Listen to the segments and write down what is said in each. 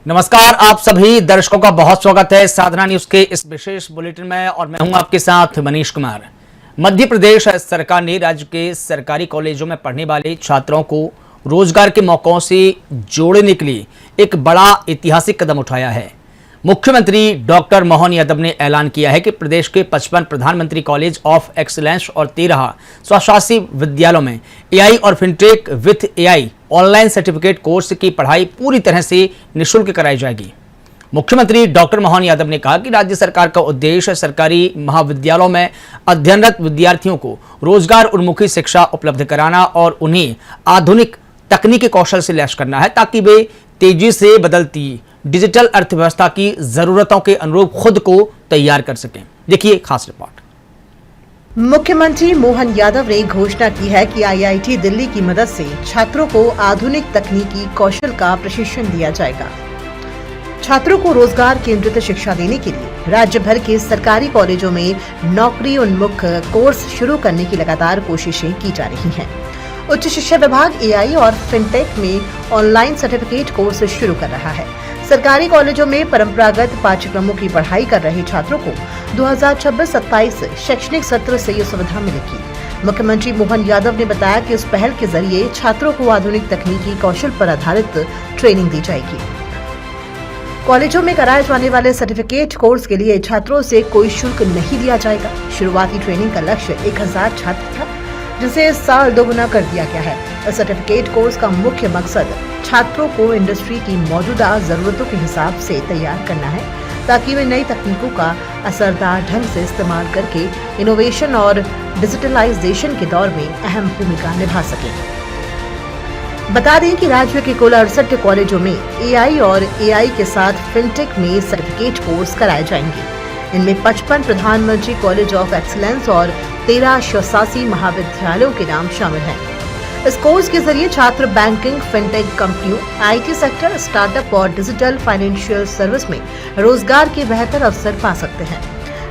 नमस्कार, आप सभी दर्शकों का बहुत स्वागत है साधना न्यूज के इस विशेष बुलेटिन में और मैं हूं आपके साथ मनीष कुमार। मध्य प्रदेश सरकार ने राज्य के सरकारी कॉलेजों में पढ़ने वाले छात्रों को रोजगार के मौकों से जोड़ने के लिए एक बड़ा ऐतिहासिक कदम उठाया है। मुख्यमंत्री डॉक्टर मोहन यादव ने ऐलान किया है कि प्रदेश के 55 प्रधानमंत्री कॉलेज ऑफ एक्सीलेंस और 13 स्वशासी विद्यालयों में एआई और fintech with AI online certificate course की पढ़ाई पूरी तरह से निःशुल्क कराई जाएगी। मुख्यमंत्री डॉक्टर मोहन यादव ने कहा कि राज्य सरकार का उद्देश्य सरकारी महाविद्यालयों में अध्ययनरत विद्यार्थियों को रोजगार उन्मुखी शिक्षा उपलब्ध कराना और उन्हें आधुनिक तकनीकी कौशल से लैस करना है ताकि वे तेजी से बदलती डिजिटल अर्थव्यवस्था की जरूरतों के अनुरूप खुद को तैयार कर सकें। देखिए खास रिपोर्ट। मुख्यमंत्री मोहन यादव ने घोषणा की है कि आईआईटी दिल्ली की मदद से छात्रों को आधुनिक तकनीकी कौशल का प्रशिक्षण दिया जाएगा। छात्रों को रोजगार केंद्रित शिक्षा देने के लिए राज्य भर के सरकारी कॉलेजों में नौकरी उन्मुख कोर्स शुरू करने की लगातार कोशिशें की जा रही हैं। उच्च शिक्षा विभाग एआई और फिनटेक में ऑनलाइन सर्टिफिकेट कोर्स शुरू कर रहा है। सरकारी कॉलेजों में परंपरागत पाठ्यक्रमों की पढ़ाई कर रहे छात्रों को 2026-27 शैक्षणिक सत्र से ये सुविधा मिलेगी। मुख्यमंत्री मोहन यादव ने बताया कि इस पहल के जरिए छात्रों को आधुनिक तकनीकी कौशल पर आधारित ट्रेनिंग दी जाएगी। कॉलेजों में कराए जाने वाले सर्टिफिकेट कोर्स के लिए छात्रों से कोई शुल्क नहीं लिया जाएगा। शुरुआती ट्रेनिंग का लक्ष्य 1000 छात्र था, जिसे इस साल दोगुना कर दिया गया है। इस सर्टिफिकेट कोर्स का मुख्य मकसद छात्रों को इंडस्ट्री की मौजूदा जरूरतों के हिसाब से तैयार करना है ताकि वे नई तकनीकों का असरदार ढंग से इस्तेमाल करके इनोवेशन और डिजिटलाइजेशन के दौर में अहम भूमिका निभा सकें। बता दें कि राज्य के कुल 68 कॉलेजों में एआई और एआई के साथ फिनटेक में सर्टिफिकेट कोर्स कराए जाएंगे। इनमें 55 प्रधानमंत्री कॉलेज ऑफ एक्सीलेंस और 13 स्वशासी महाविद्यालयों के नाम शामिल हैं। इस कोर्स के जरिए छात्र बैंकिंग, फिनटेक कंपनियों, आईटी सेक्टर, स्टार्टअप और डिजिटल फाइनेंशियल सर्विस में रोजगार के बेहतर अवसर पा सकते हैं।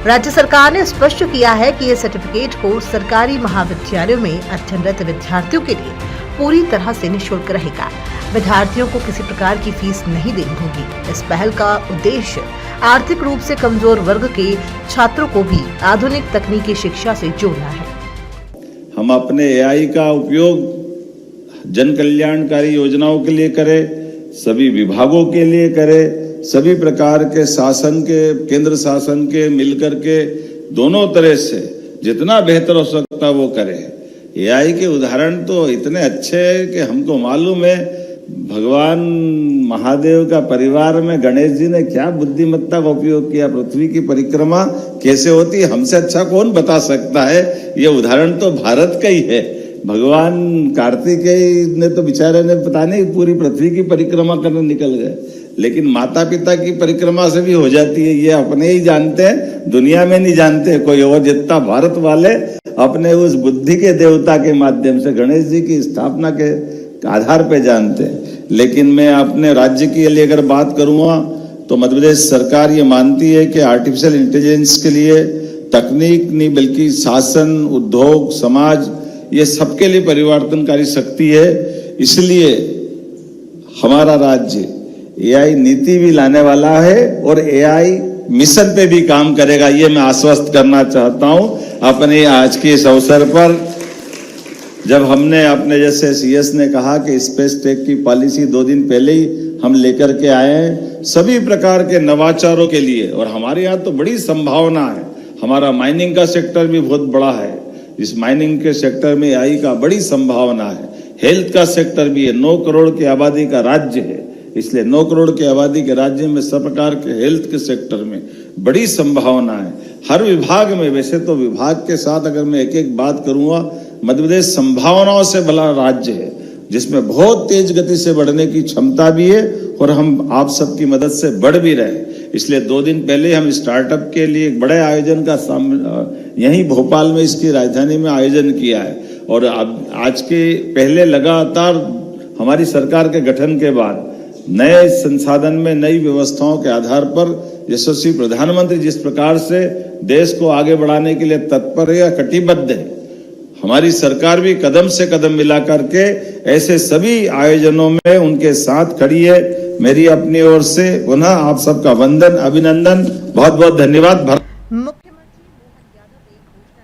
राज्य सरकार ने स्पष्ट किया है कि ये सर्टिफिकेट कोर्स सरकारी महाविद्यालयों में अध्ययनरत विद्यार्थियों के लिए पूरी तरह से निःशुल्क रहेगा। विद्यार्थियों को किसी प्रकार की फीस नहीं देनी होगी। इस पहल का उद्देश्य आर्थिक रूप से कमजोर वर्ग के छात्रों को भी आधुनिक तकनीकी शिक्षा से जोड़ना है। हम अपने एआई का उपयोग जन कल्याणकारी योजनाओं के लिए करें, सभी विभागों के लिए करें, सभी प्रकार के शासन के, केंद्र शासन के मिलकर के दोनों तरह से जितना बेहतर हो सकता वो करें। एआई के उदाहरण तो इतने अच्छे हैं कि हमको मालूम है भगवान महादेव का परिवार में गणेश जी ने क्या बुद्धिमत्ता का उपयोग किया। पृथ्वी की परिक्रमा कैसे होती है हमसे अच्छा कौन बता सकता है। ये उदाहरण तो भारत का ही है। भगवान कार्तिकेय ने तो बेचारे ने पता नहीं पूरी पृथ्वी की परिक्रमा करने निकल गए, लेकिन माता पिता की परिक्रमा से भी हो जाती है। ये अपने ही जानते हैं, दुनिया में नहीं जानते कोई और। जितना भारत वाले अपने उस बुद्धि के देवता के माध्यम से गणेश जी की स्थापना के आधार पे जानते हैं। लेकिन मैं अपने राज्य के लिए अगर बात करूंगा तो मध्य प्रदेश सरकार ये मानती है कि आर्टिफिशियल इंटेलिजेंस के लिए तकनीक नहीं बल्कि शासन, उद्योग, समाज ये सबके लिए परिवर्तनकारी शक्ति है। इसलिए हमारा राज्य एआई नीति भी लाने वाला है और एआई मिशन पे भी काम करेगा। ये मैं आश्वस्त करना चाहता हूं अपने आज के इस अवसर पर। जब हमने अपने जैसे सीएस ने कहा कि स्पेस टेक की पॉलिसी 2 दिन पहले ही हम लेकर के आए हैं सभी प्रकार के नवाचारों के लिए, और हमारे यहाँ तो बड़ी संभावना है। हमारा माइनिंग का सेक्टर भी बहुत बड़ा है, इस माइनिंग के सेक्टर में एआई का बड़ी संभावना है। हेल्थ का सेक्टर भी है, 9 करोड़ की आबादी का राज्य है, इसलिए 9 करोड़ की आबादी के राज्य में सब प्रकार के हेल्थ के सेक्टर में बड़ी संभावना है। हर विभाग में, वैसे तो विभाग के साथ अगर मैं एक एक बात करूंगा, मध्य प्रदेश संभावनाओं से भरा राज्य है जिसमें बहुत तेज गति से बढ़ने की क्षमता भी है और हम आप सबकी मदद से बढ़ भी रहे। इसलिए 2 दिन पहले हम स्टार्टअप के लिए एक बड़े आयोजन का यहीं भोपाल में इसकी राजधानी में आयोजन किया है। और अब आज के पहले लगातार हमारी सरकार के गठन के बाद नए संसाधन में नई व्यवस्थाओं के आधार पर यशस्वी प्रधानमंत्री जिस प्रकार से देश को आगे बढ़ाने के लिए तत्पर है या कटिबद्ध है, हमारी सरकार भी कदम से कदम मिला करके ऐसे सभी आयोजनों में उनके साथ खड़ी है। मेरी अपनी ओर से पुनः आप सबका वंदन, अभिनंदन, बहुत बहुत धन्यवाद। मुख्य